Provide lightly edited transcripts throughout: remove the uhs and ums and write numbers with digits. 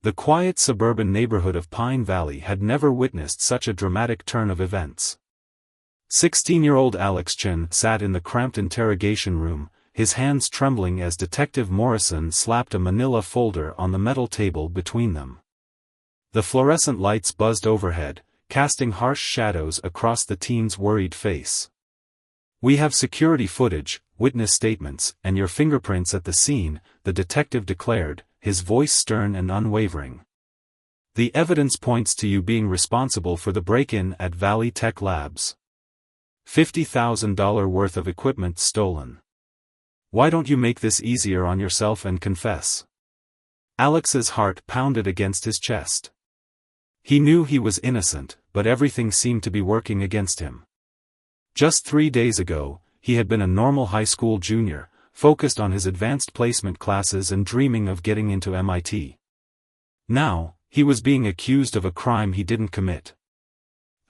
The quiet suburban neighborhood of Pine Valley had never witnessed such a dramatic turn of events. 16-year-old Alex Chen sat in the cramped interrogation room, his hands trembling as Detective Morrison slapped a manila folder on the metal table between them. The fluorescent lights buzzed overhead, casting harsh shadows across the teen's worried face. "We have security footage, witness statements, and your fingerprints at the scene," the detective declared, his voice stern and unwavering. "The evidence points to you being responsible for the break-in at Valley Tech Labs. $50,000 worth of equipment stolen. Why don't you make this easier on yourself and confess?" Alex's heart pounded against his chest. He knew he was innocent, but everything seemed to be working against him. Just 3 days ago, he had been a normal high school junior, focused on his advanced placement classes and dreaming of getting into MIT. Now, he was being accused of a crime he didn't commit.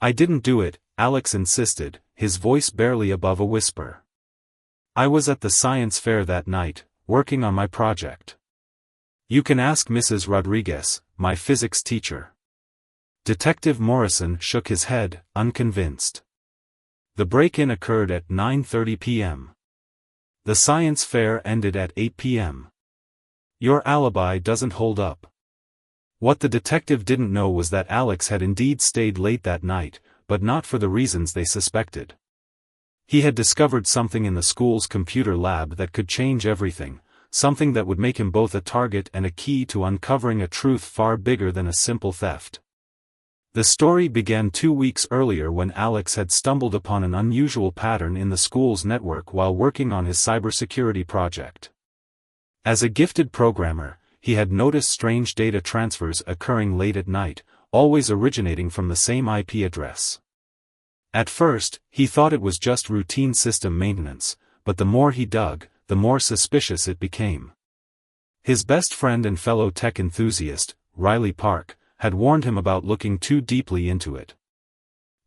"I didn't do it," Alex insisted, his voice barely above a whisper. "I was at the science fair that night, working on my project. You can ask Mrs. Rodriguez, my physics teacher." Detective Morrison shook his head, unconvinced. The break-in occurred at 9:30 p.m. The science fair ended at 8 p.m. Your alibi doesn't hold up. What the detective didn't know was that Alex had indeed stayed late that night, but not for the reasons they suspected. He had discovered something in the school's computer lab that could change everything, something that would make him both a target and a key to uncovering a truth far bigger than a simple theft. The story began 2 weeks earlier when Alex had stumbled upon an unusual pattern in the school's network while working on his cybersecurity project. As a gifted programmer, he had noticed strange data transfers occurring late at night, always originating from the same IP address. At first, he thought it was just routine system maintenance, but the more he dug, the more suspicious it became. His best friend and fellow tech enthusiast, Riley Park, had warned him about looking too deeply into it.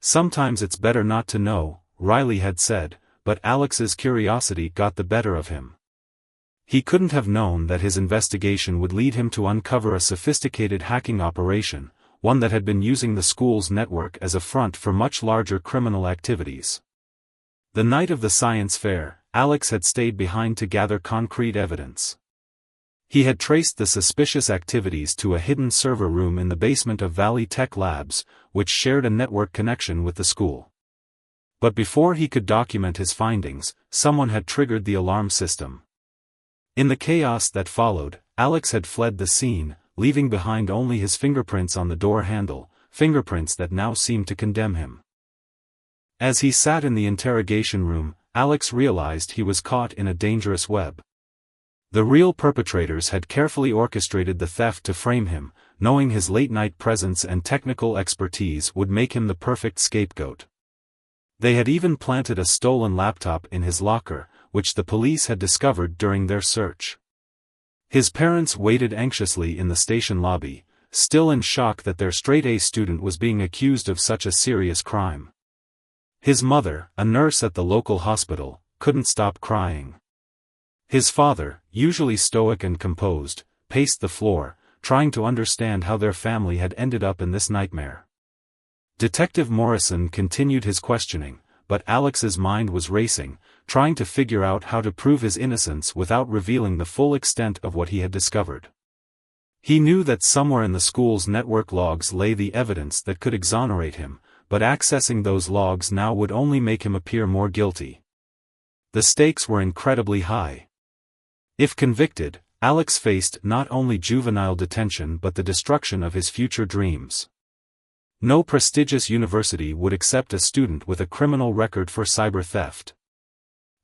"Sometimes it's better not to know," Riley had said, but Alex's curiosity got the better of him. He couldn't have known that his investigation would lead him to uncover a sophisticated hacking operation, one that had been using the school's network as a front for much larger criminal activities. The night of the science fair, Alex had stayed behind to gather concrete evidence. He had traced the suspicious activities to a hidden server room in the basement of Valley Tech Labs, which shared a network connection with the school. But before he could document his findings, someone had triggered the alarm system. In the chaos that followed, Alex had fled the scene, leaving behind only his fingerprints on the door handle, fingerprints that now seemed to condemn him. As he sat in the interrogation room, Alex realized he was caught in a dangerous web. The real perpetrators had carefully orchestrated the theft to frame him, knowing his late-night presence and technical expertise would make him the perfect scapegoat. They had even planted a stolen laptop in his locker, which the police had discovered during their search. His parents waited anxiously in the station lobby, still in shock that their straight-A student was being accused of such a serious crime. His mother, a nurse at the local hospital, couldn't stop crying. His father, usually stoic and composed, paced the floor, trying to understand how their family had ended up in this nightmare. Detective Morrison continued his questioning, but Alex's mind was racing, trying to figure out how to prove his innocence without revealing the full extent of what he had discovered. He knew that somewhere in the school's network logs lay the evidence that could exonerate him, but accessing those logs now would only make him appear more guilty. The stakes were incredibly high. If convicted, Alex faced not only juvenile detention but the destruction of his future dreams. No prestigious university would accept a student with a criminal record for cyber theft.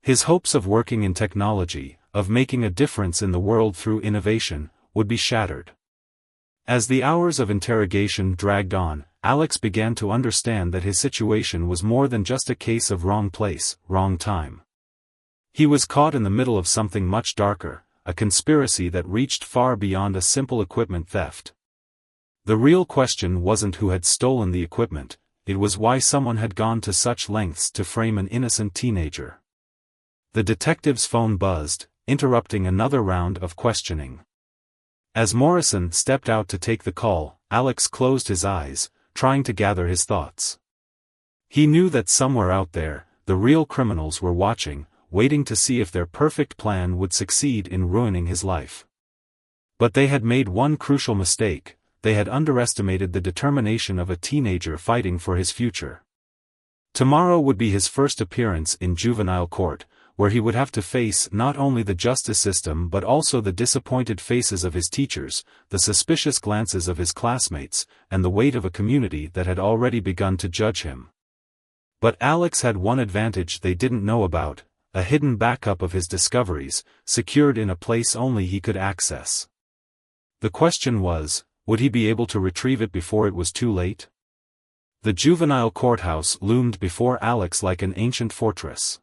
His hopes of working in technology, of making a difference in the world through innovation, would be shattered. As the hours of interrogation dragged on, Alex began to understand that his situation was more than just a case of wrong place, wrong time. He was caught in the middle of something much darker, a conspiracy that reached far beyond a simple equipment theft. The real question wasn't who had stolen the equipment, it was why someone had gone to such lengths to frame an innocent teenager. The detective's phone buzzed, interrupting another round of questioning. As Morrison stepped out to take the call, Alex closed his eyes, trying to gather his thoughts. He knew that somewhere out there, the real criminals were watching, waiting to see if their perfect plan would succeed in ruining his life. But they had made one crucial mistake: they had underestimated the determination of a teenager fighting for his future. Tomorrow would be his first appearance in juvenile court, where he would have to face not only the justice system but also the disappointed faces of his teachers, the suspicious glances of his classmates, and the weight of a community that had already begun to judge him. But Alex had one advantage they didn't know about: a hidden backup of his discoveries, secured in a place only he could access. The question was, would he be able to retrieve it before it was too late? The juvenile courthouse loomed before Alex like an ancient fortress.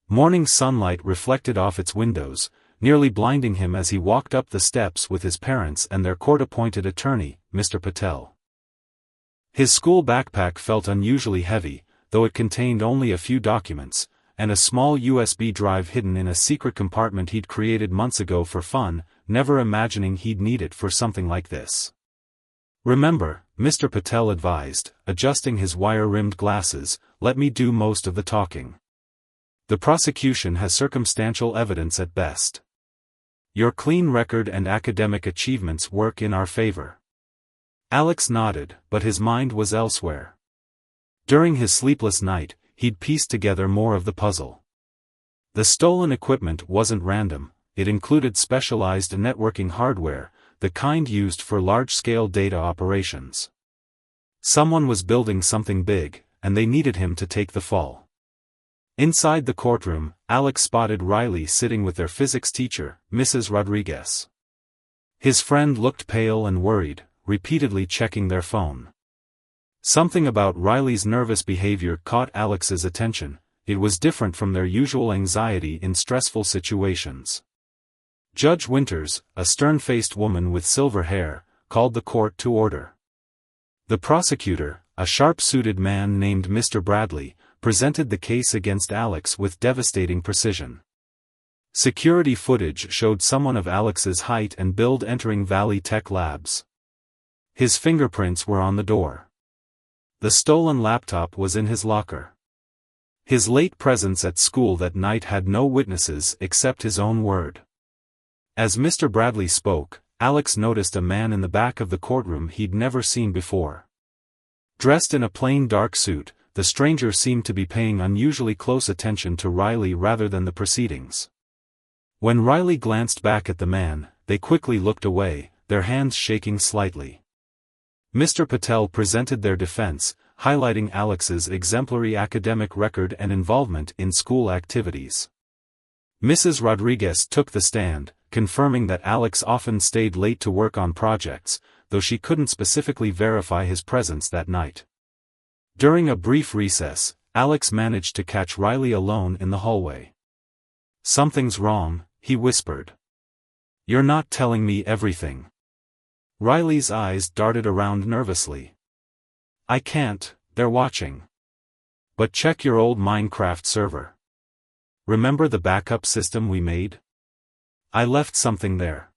Morning sunlight reflected off its windows, nearly blinding him as he walked up the steps with his parents and their court-appointed attorney, Mr. Patel. His school backpack felt unusually heavy, though it contained only a few documents, and a small USB drive hidden in a secret compartment he'd created months ago for fun, never imagining he'd need it for something like this. "Remember," Mr. Patel advised, adjusting his wire-rimmed glasses, "let me do most of the talking. The prosecution has circumstantial evidence at best. Your clean record and academic achievements work in our favor." Alex nodded, but his mind was elsewhere. During his sleepless night, he'd pieced together more of the puzzle. The stolen equipment wasn't random, it included specialized networking hardware, the kind used for large-scale data operations. Someone was building something big, and they needed him to take the fall. Inside the courtroom, Alex spotted Riley sitting with their physics teacher, Mrs. Rodriguez. His friend looked pale and worried, repeatedly checking their phone. Something about Riley's nervous behavior caught Alex's attention. It was different from their usual anxiety in stressful situations. Judge Winters, a stern-faced woman with silver hair, called the court to order. The prosecutor, a sharp-suited man named Mr. Bradley, presented the case against Alex with devastating precision. Security footage showed someone of Alex's height and build entering Valley Tech Labs. His fingerprints were on the door. The stolen laptop was in his locker. His late presence at school that night had no witnesses except his own word. As Mr. Bradley spoke, Alex noticed a man in the back of the courtroom he'd never seen before. Dressed in a plain dark suit, the stranger seemed to be paying unusually close attention to Riley rather than the proceedings. When Riley glanced back at the man, they quickly looked away, their hands shaking slightly. Mr. Patel presented their defense, highlighting Alex's exemplary academic record and involvement in school activities. Mrs. Rodriguez took the stand, confirming that Alex often stayed late to work on projects, though she couldn't specifically verify his presence that night. During a brief recess, Alex managed to catch Riley alone in the hallway. "Something's wrong," he whispered. "You're not telling me everything." Riley's eyes darted around nervously. "I can't, they're watching." "But check your old Minecraft server. Remember the backup system we made? I left something there."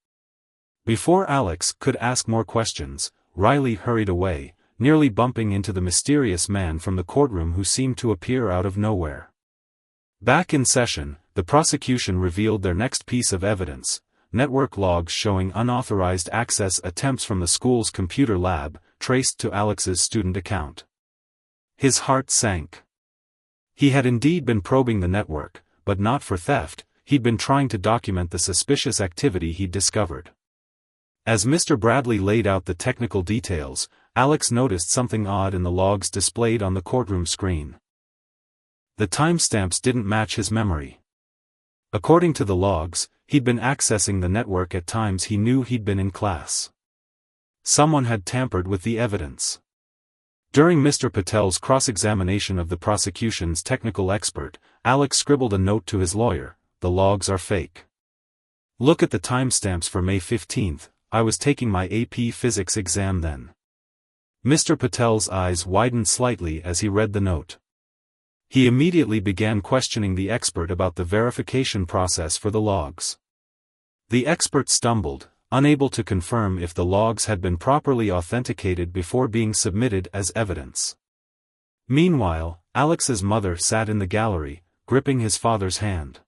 Before Alex could ask more questions, Riley hurried away, nearly bumping into the mysterious man from the courtroom who seemed to appear out of nowhere. Back in session, the prosecution revealed their next piece of evidence: network logs showing unauthorized access attempts from the school's computer lab, traced to Alex's student account. His heart sank. He had indeed been probing the network, but not for theft. He'd been trying to document the suspicious activity he'd discovered. As Mr. Bradley laid out the technical details, Alex noticed something odd in the logs displayed on the courtroom screen. The timestamps didn't match his memory. According to the logs, he'd been accessing the network at times he knew he'd been in class. Someone had tampered with the evidence. During Mr. Patel's cross-examination of the prosecution's technical expert, Alex scribbled a note to his lawyer: "The logs are fake. Look at the timestamps for May 15th, I was taking my AP Physics exam then." Mr. Patel's eyes widened slightly as he read the note. He immediately began questioning the expert about the verification process for the logs. The expert stumbled, unable to confirm if the logs had been properly authenticated before being submitted as evidence. Meanwhile, Alex's mother sat in the gallery, gripping his father's hand.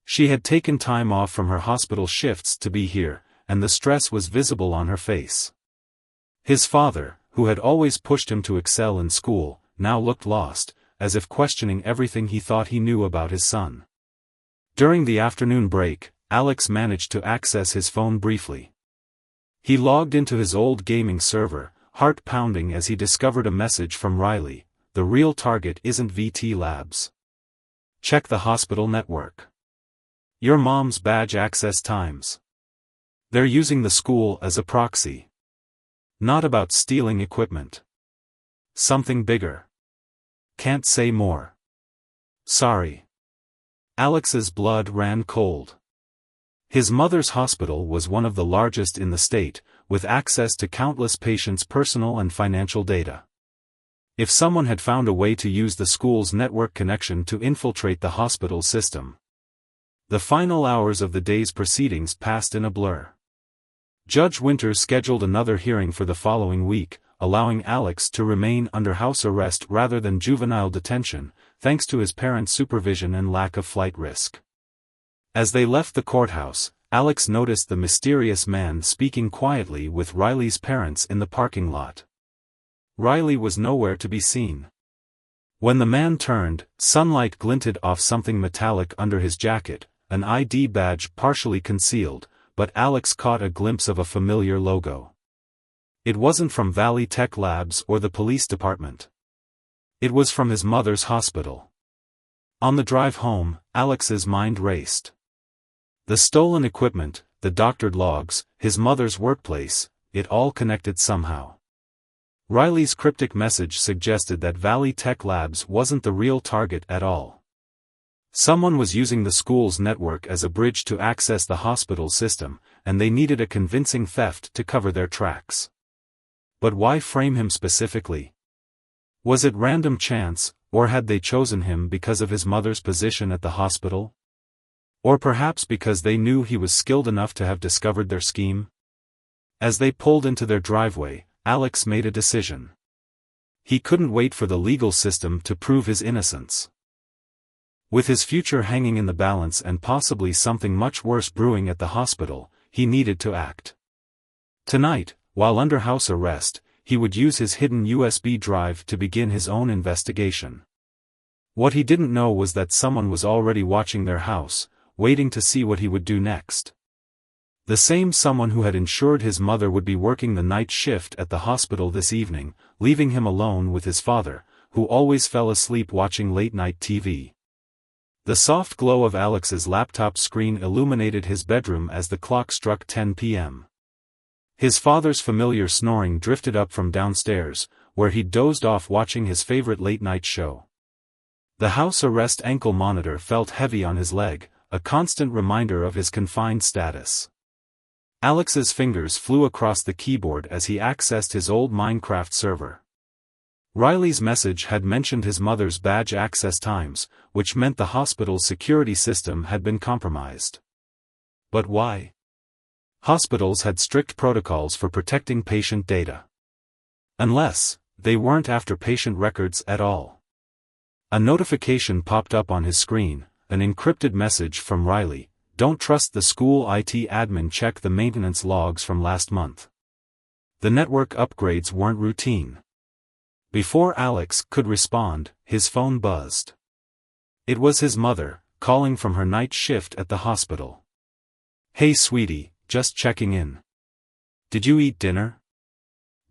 She had taken time off from her hospital shifts to be here, and the stress was visible on her face. His father, who had always pushed him to excel in school, now looked lost, as if questioning everything he thought he knew about his son. During the afternoon break, Alex managed to access his phone briefly. He logged into his old gaming server, heart pounding as he discovered a message from Riley: "The real target isn't VT Labs. Check the hospital network. Your mom's badge access times. They're using the school as a proxy. Not about stealing equipment. Something bigger. Can't say more. Sorry." Alex's blood ran cold. His mother's hospital was one of the largest in the state, with access to countless patients' personal and financial data. If someone had found a way to use the school's network connection to infiltrate the hospital system. The final hours of the day's proceedings passed in a blur. Judge Winters scheduled another hearing for the following week, allowing Alex to remain under house arrest rather than juvenile detention, thanks to his parents' supervision and lack of flight risk. As they left the courthouse, Alex noticed the mysterious man speaking quietly with Riley's parents in the parking lot. Riley was nowhere to be seen. When the man turned, sunlight glinted off something metallic under his jacket, an ID badge partially concealed, but Alex caught a glimpse of a familiar logo. It wasn't from Valley Tech Labs or the police department. It was from his mother's hospital. On the drive home, Alex's mind raced. The stolen equipment, the doctored logs, his mother's workplace, it all connected somehow. Riley's cryptic message suggested that Valley Tech Labs wasn't the real target at all. Someone was using the school's network as a bridge to access the hospital system, and they needed a convincing theft to cover their tracks. But why frame him specifically? Was it random chance, or had they chosen him because of his mother's position at the hospital? Or perhaps because they knew he was skilled enough to have discovered their scheme? As they pulled into their driveway, Alex made a decision. He couldn't wait for the legal system to prove his innocence. With his future hanging in the balance and possibly something much worse brewing at the hospital, he needed to act. Tonight, while under house arrest, he would use his hidden USB drive to begin his own investigation. What he didn't know was that someone was already watching their house, waiting to see what he would do next. The same someone who had ensured his mother would be working the night shift at the hospital this evening, leaving him alone with his father, who always fell asleep watching late-night TV. The soft glow of Alex's laptop screen illuminated his bedroom as the clock struck 10 p.m. His father's familiar snoring drifted up from downstairs, where he'd dozed off watching his favorite late-night show. The house arrest ankle monitor felt heavy on his leg, a constant reminder of his confined status. Alex's fingers flew across the keyboard as he accessed his old Minecraft server. Riley's message had mentioned his mother's badge access times, which meant the hospital's security system had been compromised. But why? Hospitals had strict protocols for protecting patient data. Unless, they weren't after patient records at all. A notification popped up on his screen, an encrypted message from Riley: "Don't trust the school IT admin, check the maintenance logs from last month." The network upgrades weren't routine. Before Alex could respond, his phone buzzed. It was his mother, calling from her night shift at the hospital. "Hey sweetie, just checking in. Did you eat dinner?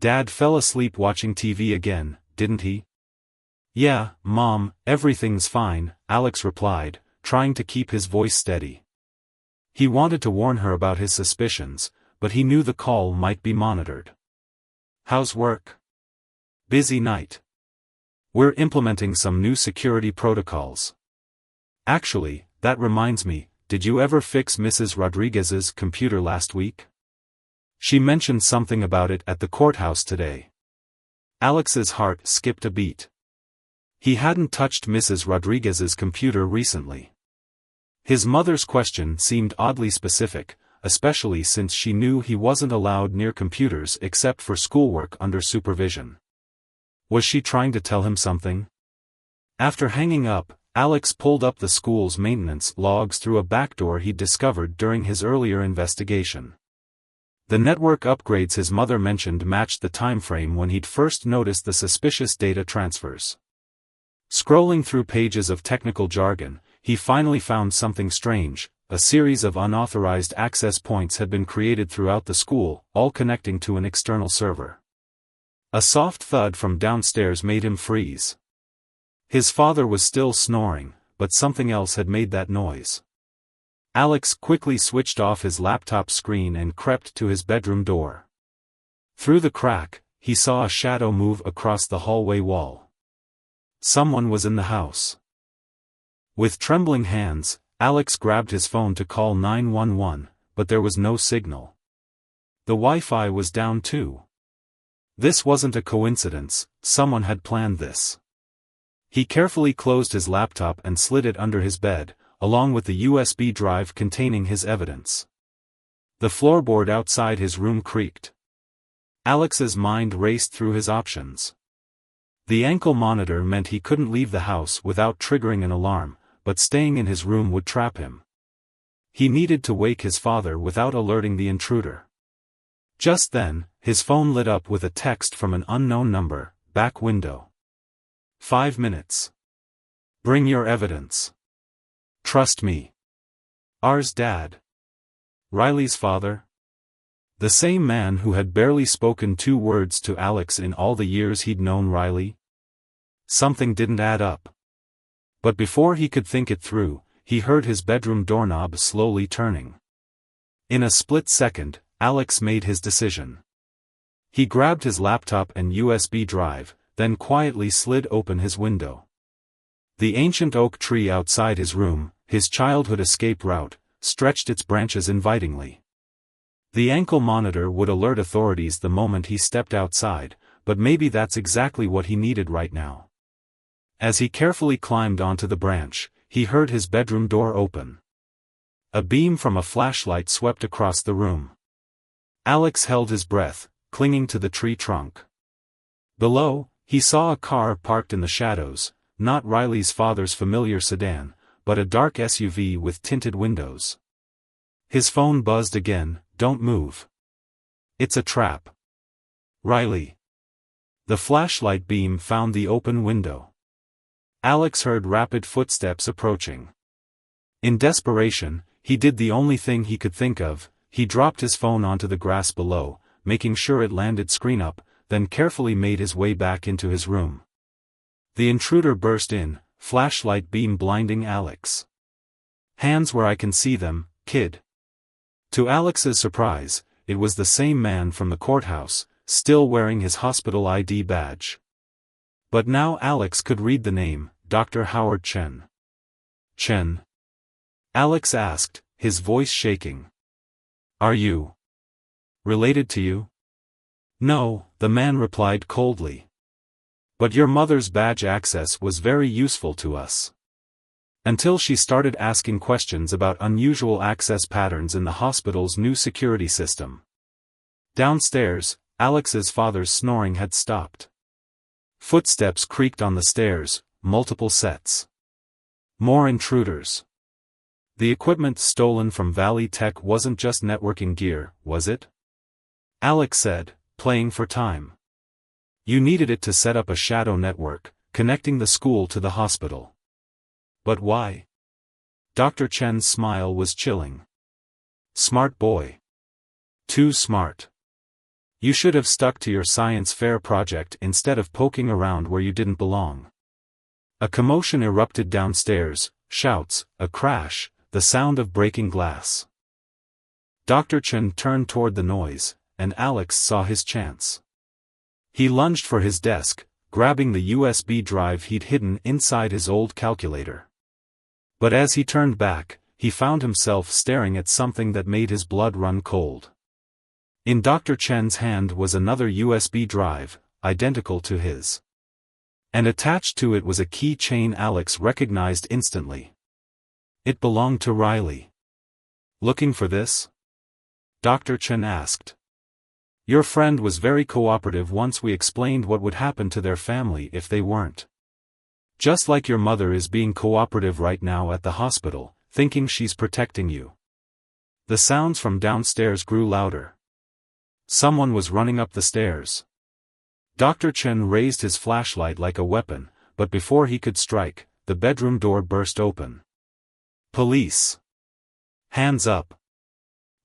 Dad fell asleep watching TV again, didn't he?" "Yeah, Mom, everything's fine," Alex replied, trying to keep his voice steady. He wanted to warn her about his suspicions, but he knew the call might be monitored. "How's work?" "Busy night. We're implementing some new security protocols. Actually, that reminds me, did you ever fix Mrs. Rodriguez's computer last week? She mentioned something about it at the courthouse today." Alex's heart skipped a beat. He hadn't touched Mrs. Rodriguez's computer recently. His mother's question seemed oddly specific, especially since she knew he wasn't allowed near computers except for schoolwork under supervision. Was she trying to tell him something? After hanging up, Alex pulled up the school's maintenance logs through a backdoor he'd discovered during his earlier investigation. The network upgrades his mother mentioned matched the time frame when he'd first noticed the suspicious data transfers. Scrolling through pages of technical jargon, he finally found something strange. A series of unauthorized access points had been created throughout the school, all connecting to an external server. A soft thud from downstairs made him freeze. His father was still snoring, but something else had made that noise. Alex quickly switched off his laptop screen and crept to his bedroom door. Through the crack, he saw a shadow move across the hallway wall. Someone was in the house. With trembling hands, Alex grabbed his phone to call 911, but there was no signal. The Wi-Fi was down too. This wasn't a coincidence, someone had planned this. He carefully closed his laptop and slid it under his bed, along with the USB drive containing his evidence. The floorboard outside his room creaked. Alex's mind raced through his options. The ankle monitor meant he couldn't leave the house without triggering an alarm, but staying in his room would trap him. He needed to wake his father without alerting the intruder. Just then, his phone lit up with a text from an unknown number, back window. 5 minutes. Bring your evidence. Trust me. Ours dad. Riley's father. The same man who had barely spoken 2 words to Alex in all the years he'd known Riley. Something didn't add up. But before he could think it through, he heard his bedroom doorknob slowly turning. In a split second, Alex made his decision. He grabbed his laptop and USB drive, then quietly slid open his window. The ancient oak tree outside his room, his childhood escape route, stretched its branches invitingly. The ankle monitor would alert authorities the moment he stepped outside, but maybe that's exactly what he needed right now. As he carefully climbed onto the branch, he heard his bedroom door open. A beam from a flashlight swept across the room. Alex held his breath, clinging to the tree trunk. Below, he saw a car parked in the shadows, not Riley's father's familiar sedan, but a dark SUV with tinted windows. His phone buzzed again. Don't move. It's a trap. Riley. The flashlight beam found the open window. Alex heard rapid footsteps approaching. In desperation, he did the only thing he could think of. He dropped his phone onto the grass below, making sure it landed screen up, then carefully made his way back into his room. The intruder burst in, flashlight beam blinding Alex. Hands where I can see them, kid. To Alex's surprise, it was the same man from the courthouse, still wearing his hospital ID badge. But now Alex could read the name, Dr. Howard Chen. Chen? Alex asked, his voice shaking. Are you related to you? No, the man replied coldly. But your mother's badge access was very useful to us. Until she started asking questions about unusual access patterns in the hospital's new security system. Downstairs, Alex's father's snoring had stopped. Footsteps creaked on the stairs, multiple sets. More intruders. The equipment stolen from Valley Tech wasn't just networking gear, was it? Alex said, playing for time. You needed it to set up a shadow network, connecting the school to the hospital. But why? Dr. Chen's smile was chilling. Smart boy. Too smart. You should have stuck to your science fair project instead of poking around where you didn't belong. A commotion erupted downstairs, shouts, a crash, the sound of breaking glass. Dr. Chen turned toward the noise, and Alex saw his chance. He lunged for his desk, grabbing the USB drive he'd hidden inside his old calculator. But as he turned back, he found himself staring at something that made his blood run cold. In Dr. Chen's hand was another USB drive, identical to his. And attached to it was a key chain Alex recognized instantly. It belonged to Riley. Looking for this? Dr. Chen asked. Your friend was very cooperative once we explained what would happen to their family if they weren't. Just like your mother is being cooperative right now at the hospital, thinking she's protecting you. The sounds from downstairs grew louder. Someone was running up the stairs. Dr. Chen raised his flashlight like a weapon, but before he could strike, the bedroom door burst open. Police! Hands up!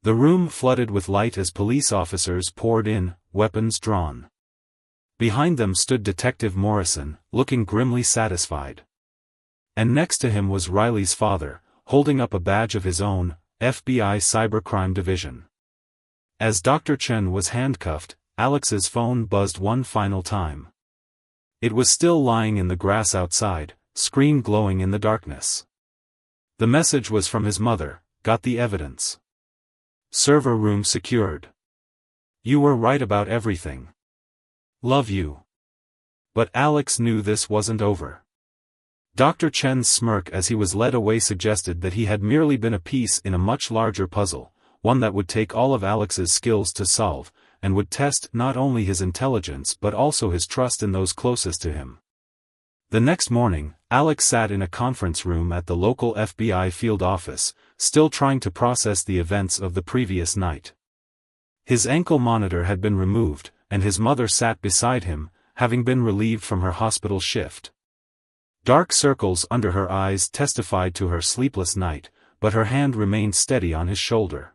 The room flooded with light as police officers poured in, weapons drawn. Behind them stood Detective Morrison, looking grimly satisfied. And next to him was Riley's father, holding up a badge of his own, FBI Cybercrime Division. As Dr. Chen was handcuffed, Alex's phone buzzed one final time. It was still lying in the grass outside, screen glowing in the darkness. The message was from his mother. Got the evidence. Server room secured. You were right about everything. Love you. But Alex knew this wasn't over. Dr. Chen's smirk as he was led away suggested that he had merely been a piece in a much larger puzzle, one that would take all of Alex's skills to solve, and would test not only his intelligence but also his trust in those closest to him. The next morning, Alex sat in a conference room at the local FBI field office, still trying to process the events of the previous night. His ankle monitor had been removed, and his mother sat beside him, having been relieved from her hospital shift. Dark circles under her eyes testified to her sleepless night, but her hand remained steady on his shoulder.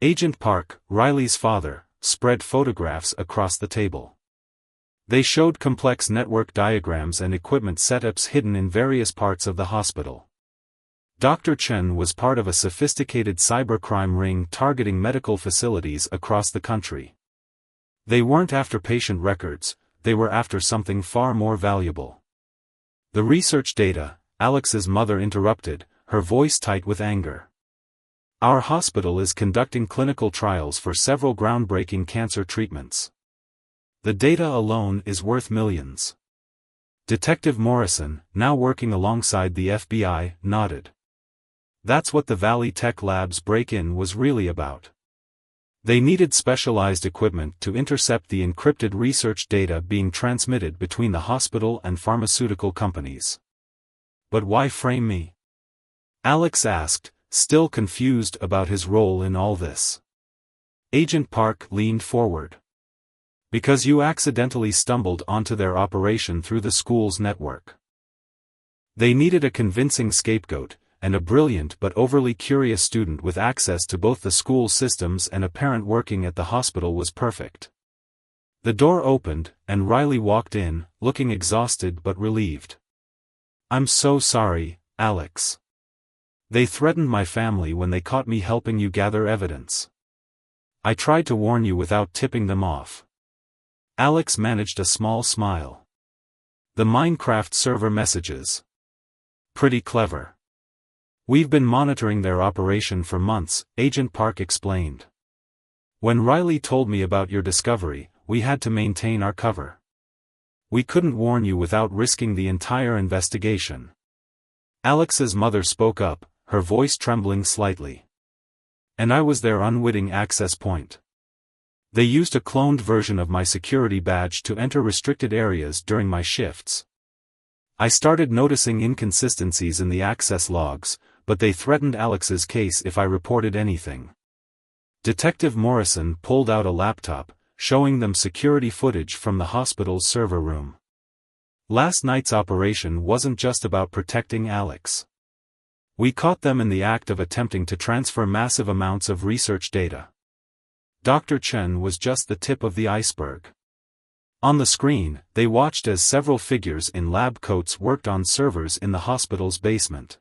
Agent Park, Riley's father, spread photographs across the table. They showed complex network diagrams and equipment setups hidden in various parts of the hospital. Dr. Chen was part of a sophisticated cybercrime ring targeting medical facilities across the country. They weren't after patient records, they were after something far more valuable. The research data, Alex's mother interrupted, her voice tight with anger. Our hospital is conducting clinical trials for several groundbreaking cancer treatments. The data alone is worth millions. Detective Morrison, now working alongside the FBI, nodded. That's what the Valley Tech Lab's break-in was really about. They needed specialized equipment to intercept the encrypted research data being transmitted between the hospital and pharmaceutical companies. But why frame me? Alex asked, still confused about his role in all this. Agent Park leaned forward. Because you accidentally stumbled onto their operation through the school's network. They needed a convincing scapegoat, and a brilliant but overly curious student with access to both the school systems and a parent working at the hospital was perfect. The door opened, and Riley walked in, looking exhausted but relieved. I'm so sorry, Alex. They threatened my family when they caught me helping you gather evidence. I tried to warn you without tipping them off. Alex managed a small smile. The Minecraft server messages. Pretty clever. We've been monitoring their operation for months, Agent Park explained. When Riley told me about your discovery, we had to maintain our cover. We couldn't warn you without risking the entire investigation. Alex's mother spoke up, her voice trembling slightly. And I was their unwitting access point. They used a cloned version of my security badge to enter restricted areas during my shifts. I started noticing inconsistencies in the access logs, but they threatened Alex's case if I reported anything. Detective Morrison pulled out a laptop, showing them security footage from the hospital's server room. Last night's operation wasn't just about protecting Alex. We caught them in the act of attempting to transfer massive amounts of research data. Dr. Chen was just the tip of the iceberg. On the screen, they watched as several figures in lab coats worked on servers in the hospital's basement.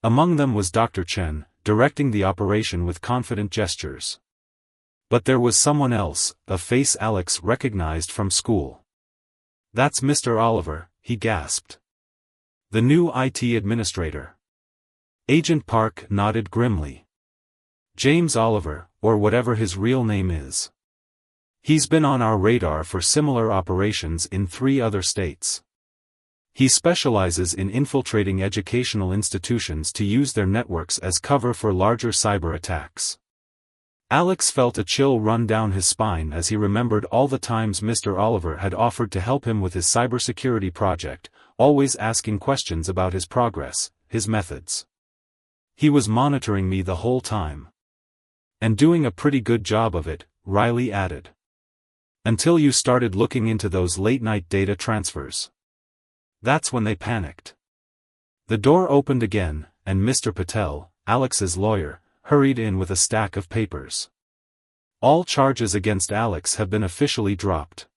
Among them was Dr. Chen, directing the operation with confident gestures. But there was someone else, a face Alex recognized from school. That's Mr. Oliver, he gasped. The new IT administrator. Agent Park nodded grimly. James Oliver, or whatever his real name is. He's been on our radar for similar operations in 3 other states. He specializes in infiltrating educational institutions to use their networks as cover for larger cyber attacks. Alex felt a chill run down his spine as he remembered all the times Mr. Oliver had offered to help him with his cybersecurity project, always asking questions about his progress, his methods. He was monitoring me the whole time. And doing a pretty good job of it, Riley added. Until you started looking into those late-night data transfers. That's when they panicked. The door opened again, and Mr. Patel, Alex's lawyer, hurried in with a stack of papers. All charges against Alex have been officially dropped.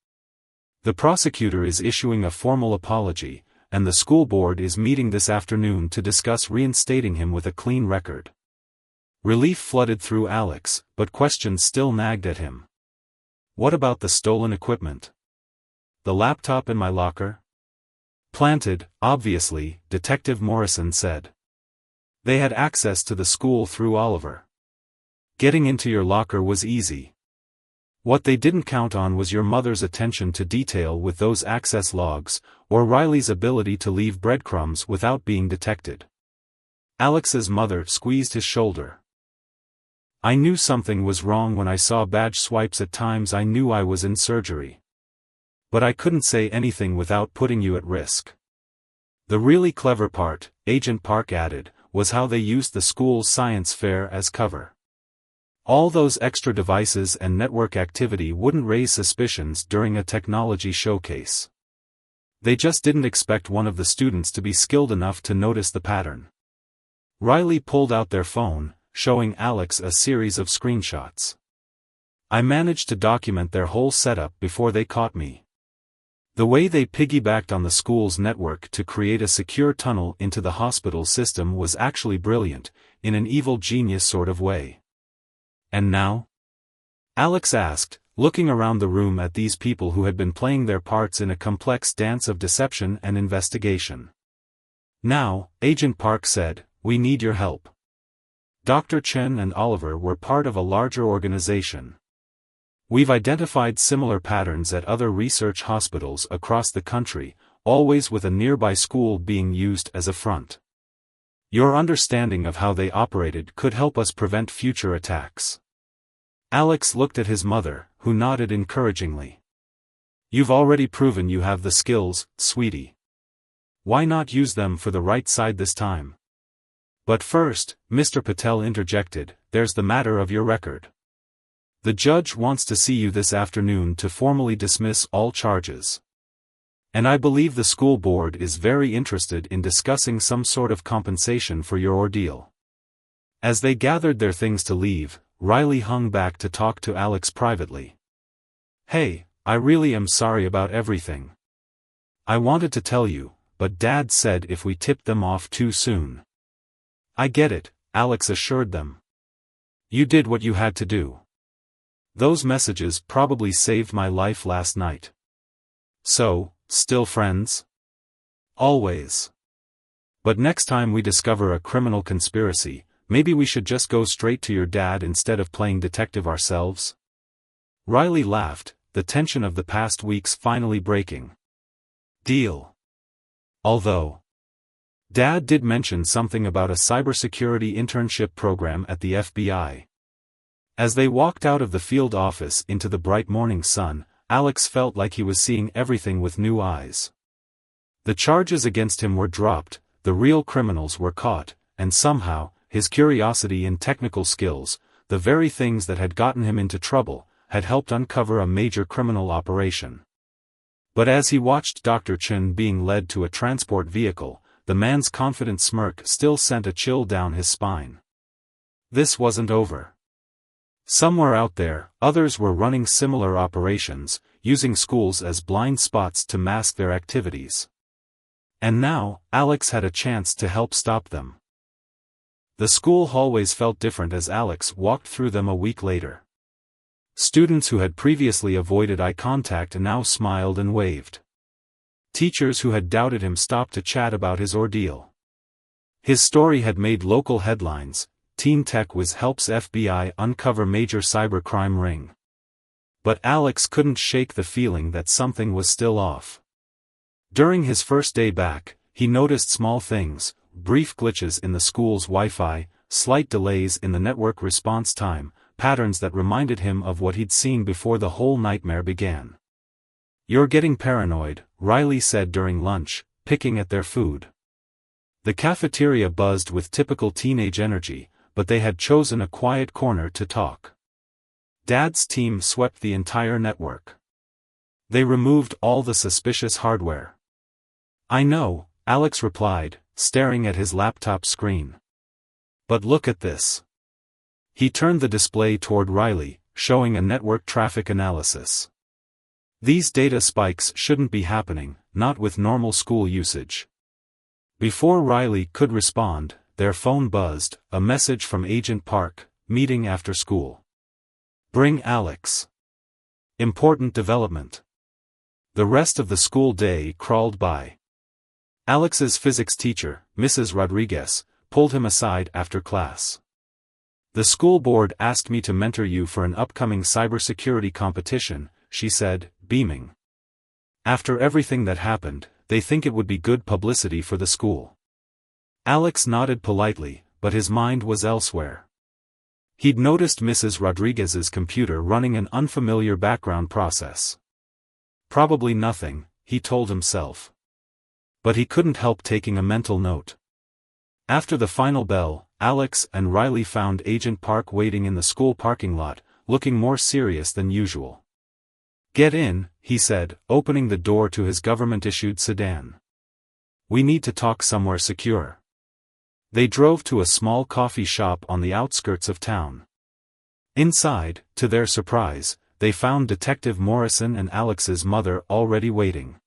The prosecutor is issuing a formal apology, and the school board is meeting this afternoon to discuss reinstating him with a clean record. Relief flooded through Alex, but questions still nagged at him. What about the stolen equipment? The laptop in my locker? Planted, obviously, Detective Morrison said. They had access to the school through Oliver. Getting into your locker was easy. What they didn't count on was your mother's attention to detail with those access logs, or Riley's ability to leave breadcrumbs without being detected. Alex's mother squeezed his shoulder. I knew something was wrong when I saw badge swipes. At times I knew I was in surgery. But I couldn't say anything without putting you at risk. The really clever part, Agent Park added, was how they used the school's science fair as cover. All those extra devices and network activity wouldn't raise suspicions during a technology showcase. They just didn't expect one of the students to be skilled enough to notice the pattern. Riley pulled out their phone, showing Alex a series of screenshots. I managed to document their whole setup before they caught me. The way they piggybacked on the school's network to create a secure tunnel into the hospital system was actually brilliant, in an evil genius sort of way. And now? Alex asked, looking around the room at these people who had been playing their parts in a complex dance of deception and investigation. Now, Agent Park said, we need your help. Dr. Chen and Oliver were part of a larger organization. We've identified similar patterns at other research hospitals across the country, always with a nearby school being used as a front. Your understanding of how they operated could help us prevent future attacks. Alex looked at his mother, who nodded encouragingly. You've already proven you have the skills, sweetie. Why not use them for the right side this time? But first, Mr. Patel interjected, there's the matter of your record. The judge wants to see you this afternoon to formally dismiss all charges. And I believe the school board is very interested in discussing some sort of compensation for your ordeal. As they gathered their things to leave, Riley hung back to talk to Alex privately. Hey, I really am sorry about everything. I wanted to tell you, but Dad said if we tipped them off too soon. I get it, Alex assured them. You did what you had to do. Those messages probably saved my life last night. So, still friends? Always. But next time we discover a criminal conspiracy, maybe we should just go straight to your dad instead of playing detective ourselves? Riley laughed, the tension of the past weeks finally breaking. Deal. Although Dad did mention something about a cybersecurity internship program at the FBI. As they walked out of the field office into the bright morning sun, Alex felt like he was seeing everything with new eyes. The charges against him were dropped, the real criminals were caught, and somehow, his curiosity and technical skills, the very things that had gotten him into trouble, had helped uncover a major criminal operation. But as he watched Dr. Chen being led to a transport vehicle, the man's confident smirk still sent a chill down his spine. This wasn't over. Somewhere out there, others were running similar operations, using schools as blind spots to mask their activities. And now, Alex had a chance to help stop them. The school hallways felt different as Alex walked through them a week later. Students who had previously avoided eye contact now smiled and waved. Teachers who had doubted him stopped to chat about his ordeal. His story had made local headlines. Teen Tech Whiz helps FBI uncover major cybercrime ring. But Alex couldn't shake the feeling that something was still off. During his first day back, he noticed small things, brief glitches in the school's Wi-Fi, slight delays in the network response time, patterns that reminded him of what he'd seen before the whole nightmare began. "You're getting paranoid," Riley said during lunch, picking at their food. The cafeteria buzzed with typical teenage energy, but they had chosen a quiet corner to talk. Dad's team swept the entire network. They removed all the suspicious hardware. "I know," Alex replied, staring at his laptop screen. "But look at this." He turned the display toward Riley, showing a network traffic analysis. "These data spikes shouldn't be happening, not with normal school usage." Before Riley could respond, their phone buzzed, a message from Agent Park, "Meeting after school. Bring Alex." Important development. The rest of the school day crawled by. Alex's physics teacher, Mrs. Rodriguez, pulled him aside after class. "The school board asked me to mentor you for an upcoming cybersecurity competition," she said, beaming. "After everything that happened, they think it would be good publicity for the school." Alex nodded politely, but his mind was elsewhere. He'd noticed Mrs. Rodriguez's computer running an unfamiliar background process. Probably nothing, he told himself. But he couldn't help taking a mental note. After the final bell, Alex and Riley found Agent Park waiting in the school parking lot, looking more serious than usual. "Get in," he said, opening the door to his government-issued sedan. "We need to talk somewhere secure." They drove to a small coffee shop on the outskirts of town. Inside, to their surprise, they found Detective Morrison and Alex's mother already waiting.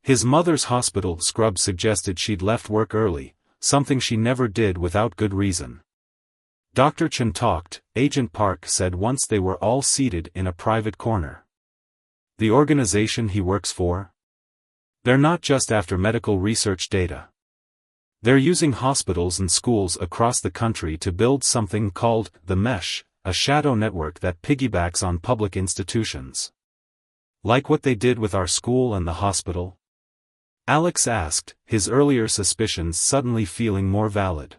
His mother's hospital scrub suggested she'd left work early, something she never did without good reason. Dr. Chen talked, Agent Park said once they were all seated in a private corner. "The organization he works for? They're not just after medical research data. They're using hospitals and schools across the country to build something called the Mesh, a shadow network that piggybacks on public institutions. Like what they did with our school and the hospital?" Alex asked, his earlier suspicions suddenly feeling more valid.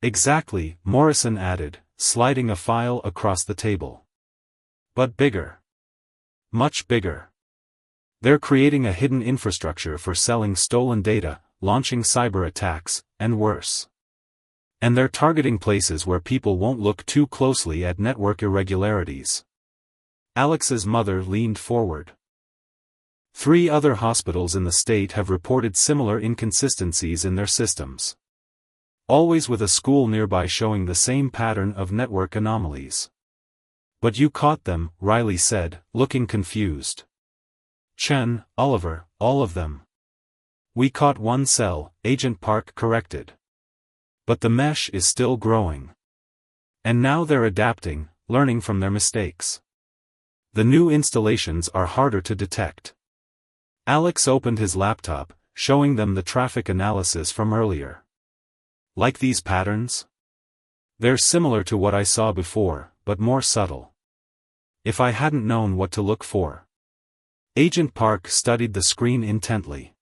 "Exactly," Morrison added, sliding a file across the table. "But bigger. Much bigger. They're creating a hidden infrastructure for selling stolen data, launching cyber attacks, and worse. And they're targeting places where people won't look too closely at network irregularities." Alex's mother leaned forward. 3 other hospitals in the state have reported similar inconsistencies in their systems. Always with a school nearby showing the same pattern of network anomalies. "But you caught them," Riley said, looking confused. "Chen, Oliver, all of them." "We caught one cell," Agent Park corrected. "But the mesh is still growing. And now they're adapting, learning from their mistakes. The new installations are harder to detect." Alex opened his laptop, showing them the traffic analysis from earlier. "Like these patterns? They're similar to what I saw before, but more subtle. If I hadn't known what to look for." Agent Park studied the screen intently.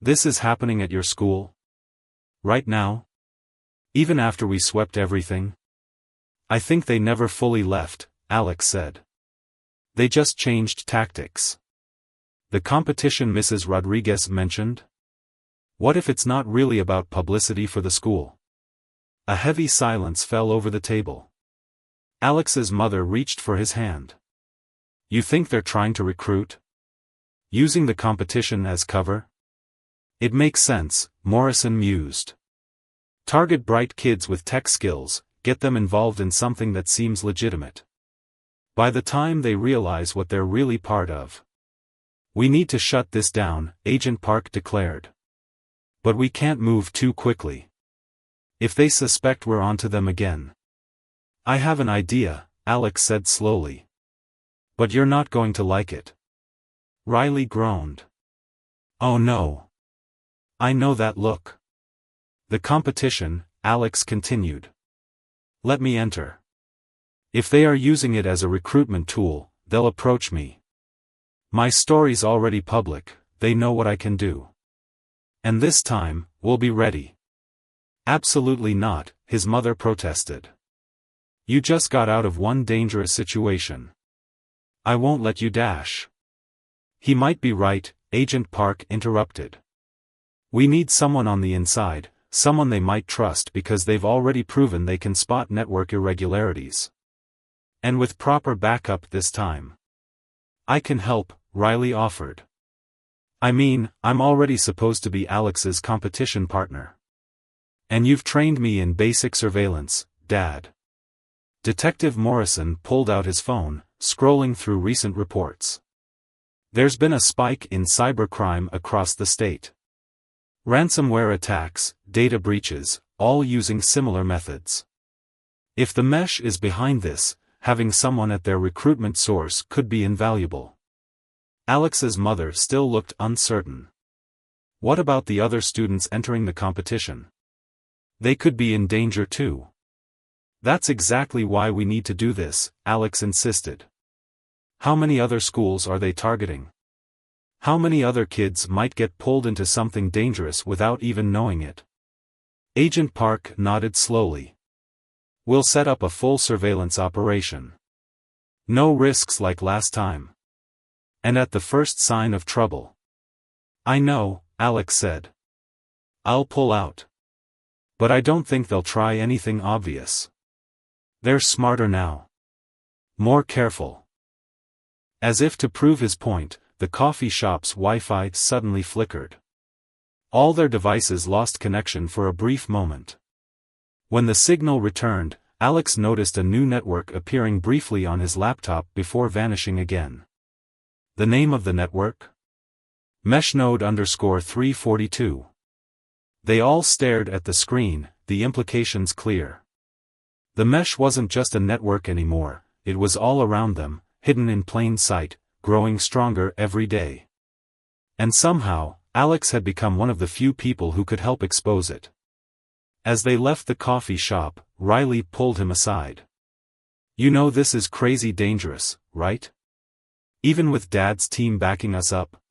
"This is happening at your school? Right now? Even after we swept everything?" "I think they never fully left," Alex said. "They just changed tactics." "The competition Mrs. Rodriguez mentioned? What if it's not really about publicity for the school?" A heavy silence fell over the table. Alex's mother reached for his hand. "You think they're trying to recruit? Using the competition as cover?" "It makes sense," Morrison mused. "Target bright kids with tech skills, get them involved in something that seems legitimate. By the time they realize what they're really part of." "We need to shut this down," Agent Park declared. "But we can't move too quickly. If they suspect we're onto them again." "I have an idea," Alex said slowly. "But you're not going to like it." Riley groaned. "Oh no. I know that look." "The competition," Alex continued. "Let me enter. If they are using it as a recruitment tool, they'll approach me. My story's already public, they know what I can do. And this time, we'll be ready." "Absolutely not," his mother protested. You just got out of one dangerous situation. I won't let you dash. He might be right, Agent Park interrupted. We need someone on the inside, someone they might trust because they've already proven they can spot network irregularities. And with proper backup this time. I can help, Riley offered. I mean, I'm already supposed to be Alex's competition partner. And you've trained me in basic surveillance, Dad. Detective Morrison pulled out his phone, scrolling through recent reports. There's been a spike in cybercrime across the state. Ransomware attacks, data breaches, all using similar methods. If the mesh is behind this, having someone at their recruitment source could be invaluable. Alex's mother still looked uncertain. What about the other students entering the competition? They could be in danger too. That's exactly why we need to do this, Alex insisted. How many other schools are they targeting? How many other kids might get pulled into something dangerous without even knowing it? Agent Park nodded slowly. We'll set up a full surveillance operation. No risks like last time. And at the first sign of trouble. I know, Alex said. I'll pull out. But I don't think they'll try anything obvious. They're smarter now. More careful. As if to prove his point, the coffee shop's Wi-Fi suddenly flickered. All their devices lost connection for a brief moment. When the signal returned, Alex noticed a new network appearing briefly on his laptop before vanishing again. The name of the network? Meshnode_342. They all stared at the screen, the implications clear. The mesh wasn't just a network anymore, it was all around them, hidden in plain sight, growing stronger every day. And somehow, Alex had become one of the few people who could help expose it. As they left the coffee shop, Riley pulled him aside. You know this is crazy dangerous, right? Even with Dad's team backing us up.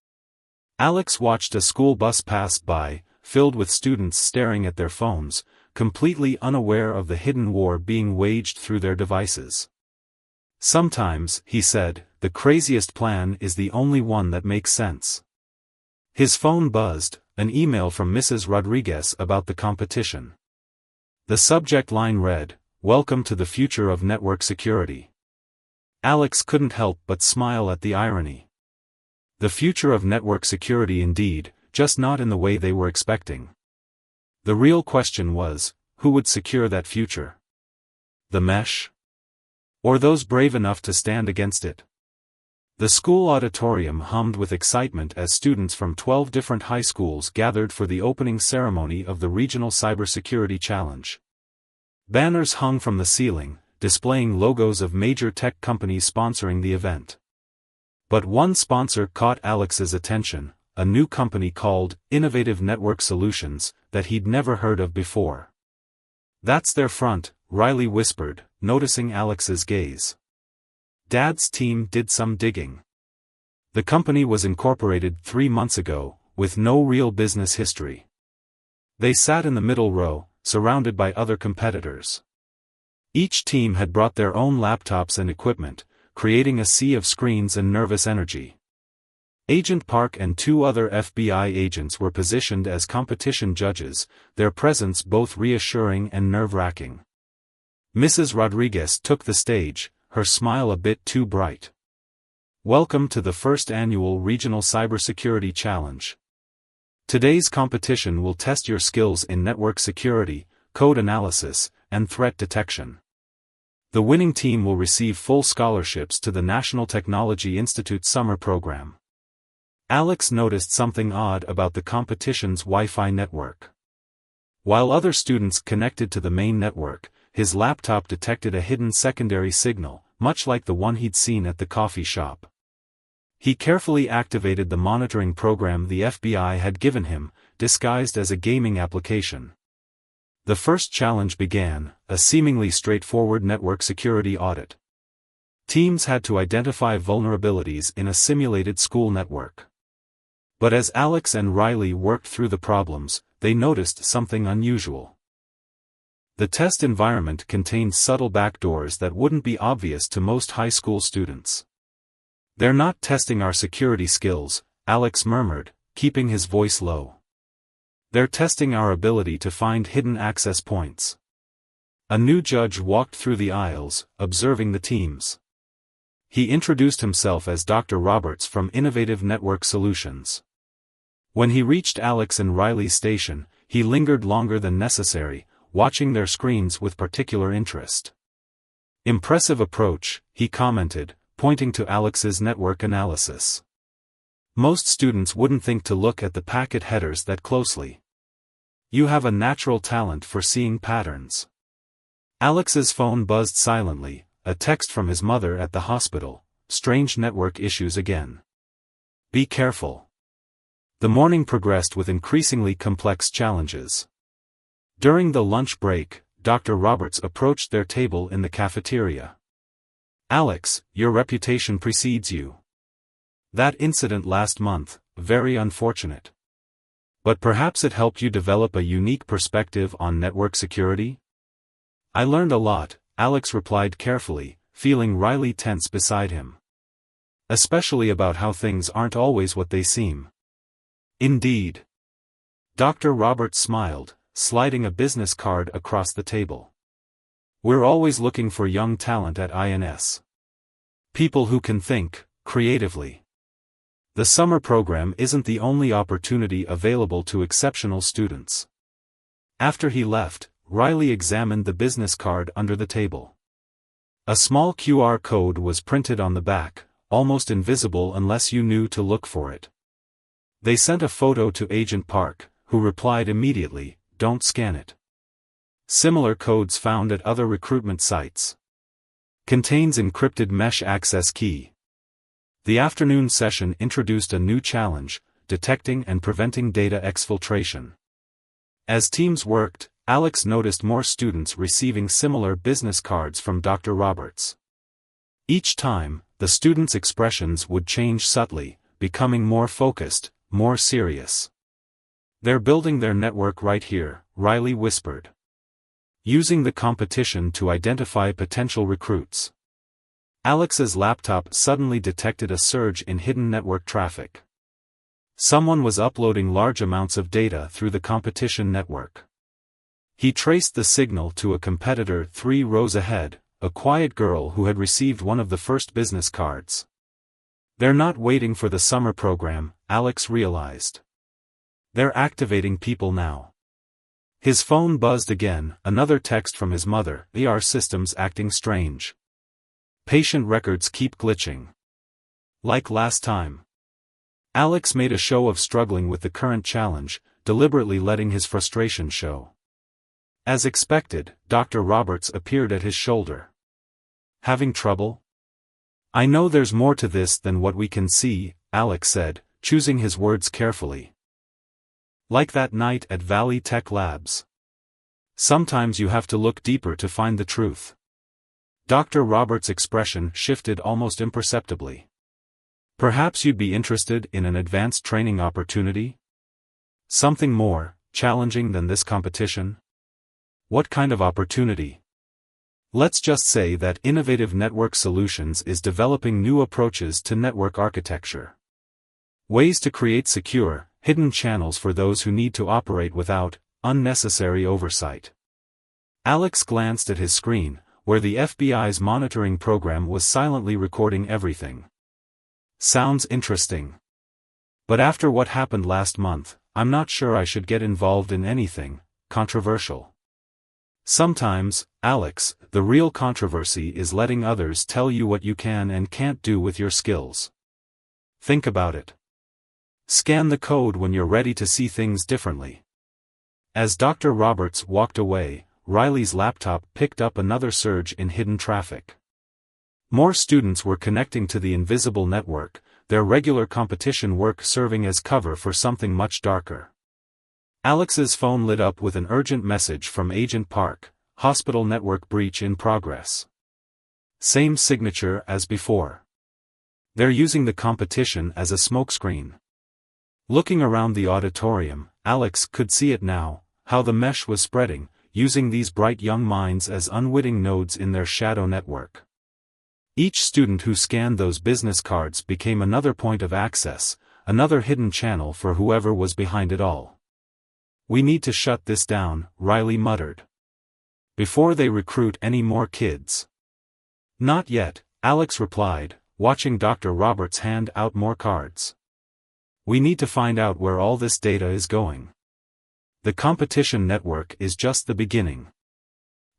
Alex watched a school bus pass by, filled with students staring at their phones, completely unaware of the hidden war being waged through their devices. Sometimes, he said, the craziest plan is the only one that makes sense. His phone buzzed, an email from Mrs. Rodriguez about the competition. The subject line read, "Welcome to the future of network security." Alex couldn't help but smile at the irony. The future of network security indeed, just not in the way they were expecting. The real question was, who would secure that future? The mesh? Or those brave enough to stand against it? The school auditorium hummed with excitement as students from 12 different high schools gathered for the opening ceremony of the Regional Cybersecurity Challenge. Banners hung from the ceiling, displaying logos of major tech companies sponsoring the event. But one sponsor caught Alex's attention, a new company called Innovative Network Solutions, that he'd never heard of before. That's their front, Riley whispered, noticing Alex's gaze. Dad's team did some digging. The company was incorporated 3 months ago, with no real business history. They sat in the middle row, surrounded by other competitors. Each team had brought their own laptops and equipment, creating a sea of screens and nervous energy. Agent Park and 2 other FBI agents were positioned as competition judges, their presence both reassuring and nerve-wracking. Mrs. Rodriguez took the stage, her smile a bit too bright. Welcome to the first annual Regional Cybersecurity Challenge. Today's competition will test your skills in network security, code analysis, and threat detection. The winning team will receive full scholarships to the National Technology Institute summer program. Alex noticed something odd about the competition's Wi-Fi network. While other students connected to the main network, his laptop detected a hidden secondary signal, much like the one he'd seen at the coffee shop. He carefully activated the monitoring program the FBI had given him, disguised as a gaming application. The first challenge began, a seemingly straightforward network security audit. Teams had to identify vulnerabilities in a simulated school network. But as Alex and Riley worked through the problems, they noticed something unusual. The test environment contained subtle backdoors that wouldn't be obvious to most high school students. "They're not testing our security skills," Alex murmured, keeping his voice low. "They're testing our ability to find hidden access points." A new judge walked through the aisles, observing the teams. He introduced himself as Dr. Roberts from Innovative Network Solutions. When he reached Alex and Riley's station, he lingered longer than necessary, watching their screens with particular interest. "Impressive approach," he commented, pointing to Alex's network analysis. "Most students wouldn't think to look at the packet headers that closely. You have a natural talent for seeing patterns." Alex's phone buzzed silently, a text from his mother at the hospital. "Strange network issues again. Be careful." The morning progressed with increasingly complex challenges. During the lunch break, Dr. Roberts approached their table in the cafeteria. "Alex, your reputation precedes you. That incident last month, very unfortunate. But perhaps it helped you develop a unique perspective on network security?" "I learned a lot," Alex replied carefully, feeling Riley tense beside him. "Especially about how things aren't always what they seem." "Indeed." Dr. Roberts smiled, sliding a business card across the table. "We're always looking for young talent at INS. People who can think creatively. The summer program isn't the only opportunity available to exceptional students." After he left, Riley examined the business card under the table. A small QR code was printed on the back, almost invisible unless you knew to look for it. They sent a photo to Agent Park, who replied immediately, "Don't scan it." Similar codes found at other recruitment sites. Contains encrypted mesh access key. The afternoon session introduced a new challenge, detecting and preventing data exfiltration. As teams worked, Alex noticed more students receiving similar business cards from Dr. Roberts. Each time, the students' expressions would change subtly, becoming more focused, more serious. "They're building their network right here," Riley whispered. "Using the competition to identify potential recruits." Alex's laptop suddenly detected a surge in hidden network traffic. Someone was uploading large amounts of data through the competition network. He traced the signal to a competitor 3 rows ahead, a quiet girl who had received one of the first business cards. "They're not waiting for the summer program," Alex realized. "They're activating people now." His phone buzzed again, another text from his mother. "ER systems acting strange. Patient records keep glitching. Like last time." Alex made a show of struggling with the current challenge, deliberately letting his frustration show. As expected, Dr. Roberts appeared at his shoulder. "Having trouble?" "I know there's more to this than what we can see," Alex said, choosing his words carefully. "Like that night at Valley Tech Labs. Sometimes you have to look deeper to find the truth." Dr. Roberts' expression shifted almost imperceptibly. "Perhaps you'd be interested in an advanced training opportunity? Something more challenging than this competition?" "What kind of opportunity?" "Let's just say that Innovative Network Solutions is developing new approaches to network architecture. Ways to create secure, hidden channels for those who need to operate without unnecessary oversight." Alex glanced at his screen, where the FBI's monitoring program was silently recording everything. "Sounds interesting. But after what happened last month, I'm not sure I should get involved in anything controversial." "Sometimes, Alex, the real controversy is letting others tell you what you can and can't do with your skills. Think about it. Scan the code when you're ready to see things differently." As Dr. Roberts walked away, Riley's laptop picked up another surge in hidden traffic. More students were connecting to the invisible network, their regular competition work serving as cover for something much darker. Alex's phone lit up with an urgent message from Agent Park: "Hospital network breach in progress." Same signature as before. "They're using the competition as a smokescreen." Looking around the auditorium, Alex could see it now, how the mesh was spreading, using these bright young minds as unwitting nodes in their shadow network. Each student who scanned those business cards became another point of access, another hidden channel for whoever was behind it all. "We need to shut this down," Riley muttered. "Before they recruit any more kids." "Not yet," Alex replied, watching Dr. Roberts hand out more cards. "We need to find out where all this data is going. The competition network is just the beginning."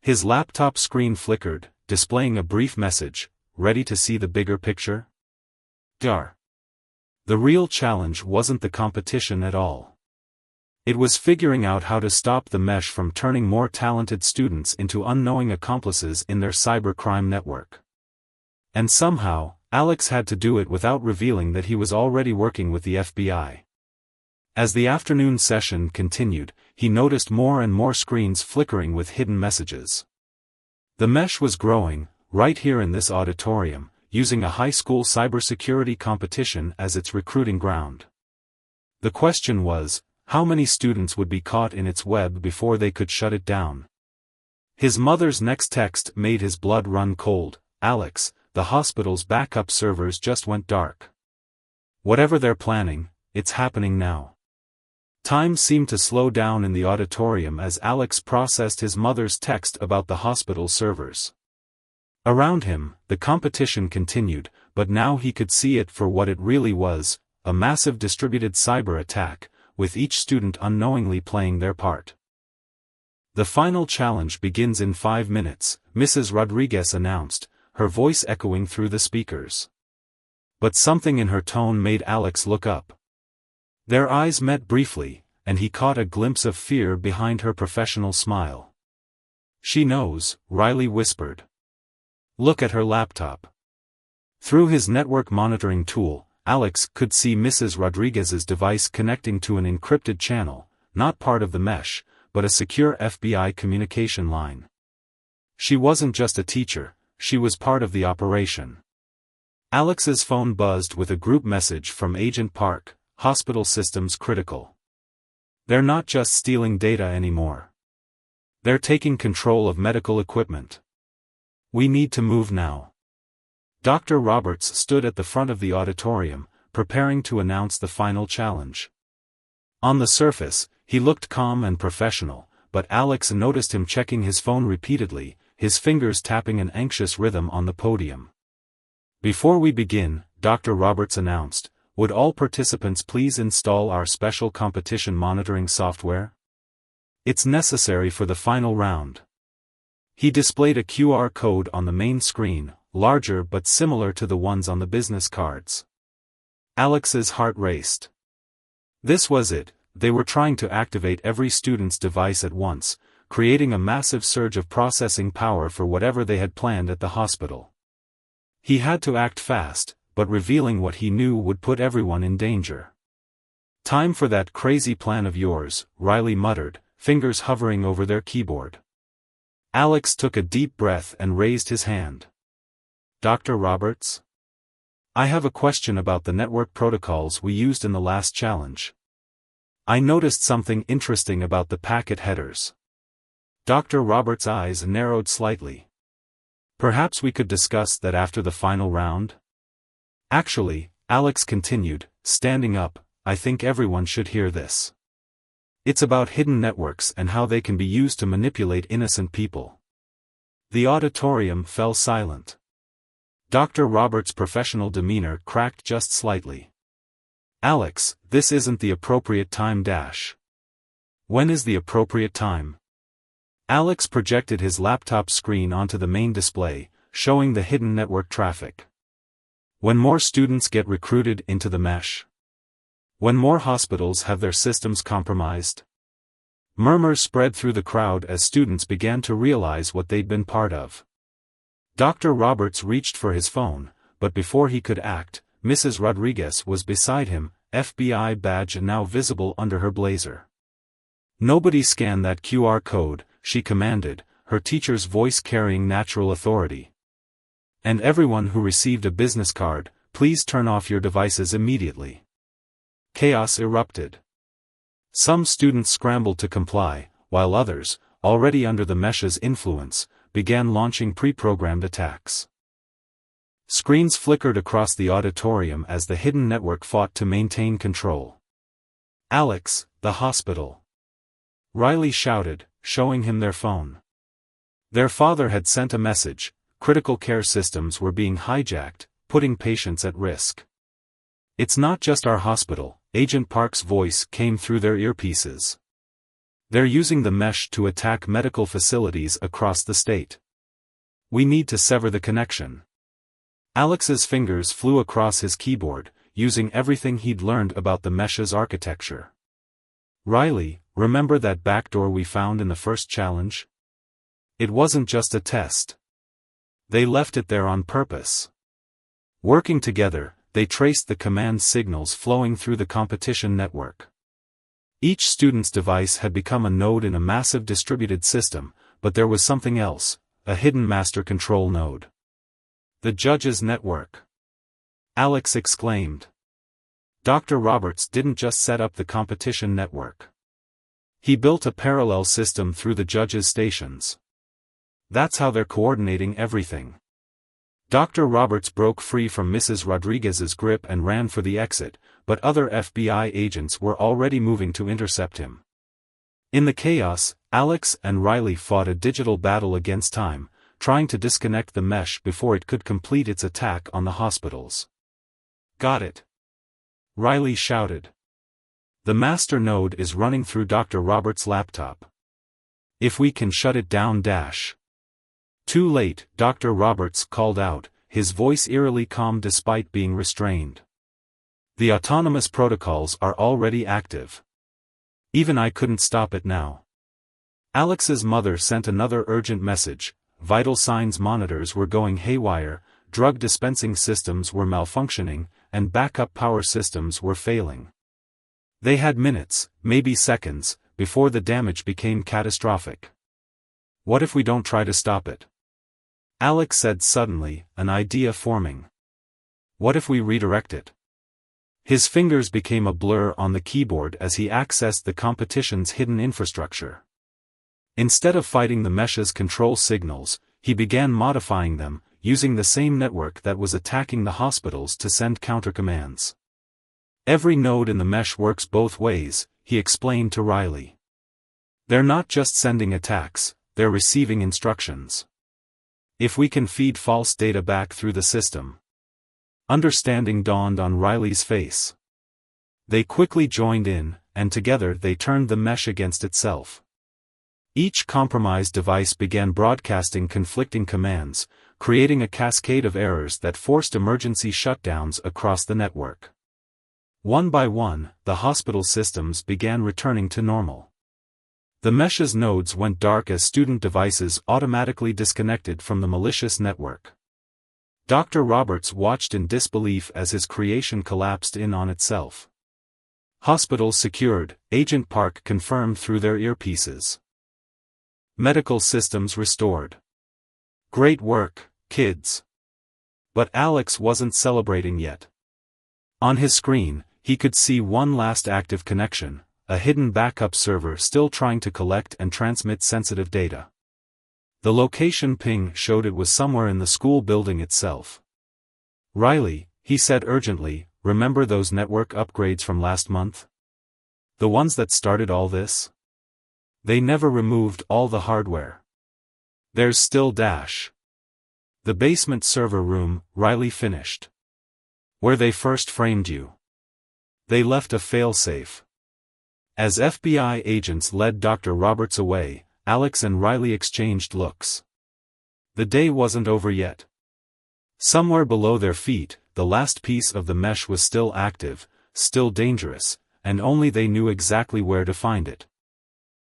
His laptop screen flickered, displaying a brief message, "Ready to see the bigger picture?" The real challenge wasn't the competition at all. It was figuring out how to stop the mesh from turning more talented students into unknowing accomplices in their cybercrime network. And somehow, Alex had to do it without revealing that he was already working with the FBI. As the afternoon session continued, he noticed more and more screens flickering with hidden messages. The mesh was growing, right here in this auditorium, using a high school cybersecurity competition as its recruiting ground. The question was, how many students would be caught in its web before they could shut it down? His mother's next text made his blood run cold. "Alex, the hospital's backup servers just went dark. Whatever they're planning, it's happening now." Time seemed to slow down in the auditorium as Alex processed his mother's text about the hospital servers. Around him, the competition continued, but now he could see it for what it really was, a massive distributed cyber attack, with each student unknowingly playing their part. "The final challenge begins in 5 minutes, Mrs. Rodriguez announced, her voice echoing through the speakers. But something in her tone made Alex look up. Their eyes met briefly, and he caught a glimpse of fear behind her professional smile. "She knows," Riley whispered. "Look at her laptop." Through his network monitoring tool, Alex could see Mrs. Rodriguez's device connecting to an encrypted channel, not part of the mesh, but a secure FBI communication line. She wasn't just a teacher, she was part of the operation. Alex's phone buzzed with a group message from Agent Park. "Hospital systems critical. They're not just stealing data anymore. They're taking control of medical equipment. We need to move now." Dr. Roberts stood at the front of the auditorium, preparing to announce the final challenge. On the surface, he looked calm and professional, but Alex noticed him checking his phone repeatedly, his fingers tapping an anxious rhythm on the podium. "Before we begin," Dr. Roberts announced, "would all participants please install our special competition monitoring software? It's necessary for the final round." He displayed a QR code on the main screen, larger but similar to the ones on the business cards. Alex's heart raced. This was it, they were trying to activate every student's device at once, creating a massive surge of processing power for whatever they had planned at the hospital. He had to act fast, but revealing what he knew would put everyone in danger. "Time for that crazy plan of yours," Riley muttered, fingers hovering over their keyboard. Alex took a deep breath and raised his hand. "Dr. Roberts? I have a question about the network protocols we used in the last challenge. I noticed something interesting about the packet headers." Dr. Roberts' eyes narrowed slightly. "Perhaps we could discuss that after the final round?" "Actually," Alex continued, standing up, "I think everyone should hear this. It's about hidden networks and how they can be used to manipulate innocent people." The auditorium fell silent. Dr. Roberts' professional demeanor cracked just slightly. "Alex, this isn't the appropriate time dash. When is the appropriate time?" Alex projected his laptop screen onto the main display, showing the hidden network traffic. "When more students get recruited into the mesh. When more hospitals have their systems compromised." Murmurs spread through the crowd as students began to realize what they'd been part of. Dr. Roberts reached for his phone, but before he could act, Mrs. Rodriguez was beside him, FBI badge now visible under her blazer. "Nobody scan that QR code," she commanded, her teacher's voice carrying natural authority. "And everyone who received a business card, please turn off your devices immediately." Chaos erupted. Some students scrambled to comply, while others, already under the mesh's influence, began launching pre-programmed attacks. Screens flickered across the auditorium as the hidden network fought to maintain control. "Alex, the hospital!" Riley shouted, showing him their phone. Their father had sent a message: critical care systems were being hijacked, putting patients at risk. "It's not just our hospital," Agent Park's voice came through their earpieces. "They're using the mesh to attack medical facilities across the state. We need to sever the connection." Alex's fingers flew across his keyboard, using everything he'd learned about the mesh's architecture. "Riley, remember that backdoor we found in the first challenge? It wasn't just a test. They left it there on purpose." Working together, they traced the command signals flowing through the competition network. Each student's device had become a node in a massive distributed system, but there was something else, a hidden master control node. "The judge's network!" Alex exclaimed. Dr. Roberts didn't just set up the competition network. He built a parallel system through the judges' stations. That's how they're coordinating everything. Dr. Roberts broke free from Mrs. Rodriguez's grip and ran for the exit, but other FBI agents were already moving to intercept him. In the chaos, Alex and Riley fought a digital battle against time, trying to disconnect the mesh before it could complete its attack on the hospitals. "Got it!" Riley shouted. "The master node is running through Dr. Roberts' laptop. If we can shut it down dash." "Too late," Dr. Roberts called out, his voice eerily calm despite being restrained. "The autonomous protocols are already active. Even I couldn't stop it now." Alex's mother sent another urgent message: vital signs monitors were going haywire, drug dispensing systems were malfunctioning, and backup power systems were failing. They had minutes, maybe seconds, before the damage became catastrophic. "What if we don't try to stop it?" Alex said suddenly, an idea forming. "What if we redirect it?" His fingers became a blur on the keyboard as he accessed the competition's hidden infrastructure. Instead of fighting the mesh's control signals, he began modifying them, using the same network that was attacking the hospitals to send countercommands. "Every node in the mesh works both ways," he explained to Riley. "They're not just sending attacks, they're receiving instructions. If we can feed false data back through the system." Understanding dawned on Riley's face. They quickly joined in, and together they turned the mesh against itself. Each compromised device began broadcasting conflicting commands, creating a cascade of errors that forced emergency shutdowns across the network. One by one, the hospital systems began returning to normal. The mesh's nodes went dark as student devices automatically disconnected from the malicious network. Dr. Roberts watched in disbelief as his creation collapsed in on itself. "Hospital secured," Agent Park confirmed through their earpieces. "Medical systems restored. Great work, kids." But Alex wasn't celebrating yet. On his screen, he could see one last active connection, a hidden backup server still trying to collect and transmit sensitive data. The location ping showed it was somewhere in the school building itself. "Riley," he said urgently, "remember those network upgrades from last month? The ones that started all this? They never removed all the hardware. There's still dash. The basement server room," Riley finished. "Where they first framed you. They left a failsafe." As FBI agents led Dr. Roberts away, Alex and Riley exchanged looks. The day wasn't over yet. Somewhere below their feet, the last piece of the mesh was still active, still dangerous, and only they knew exactly where to find it.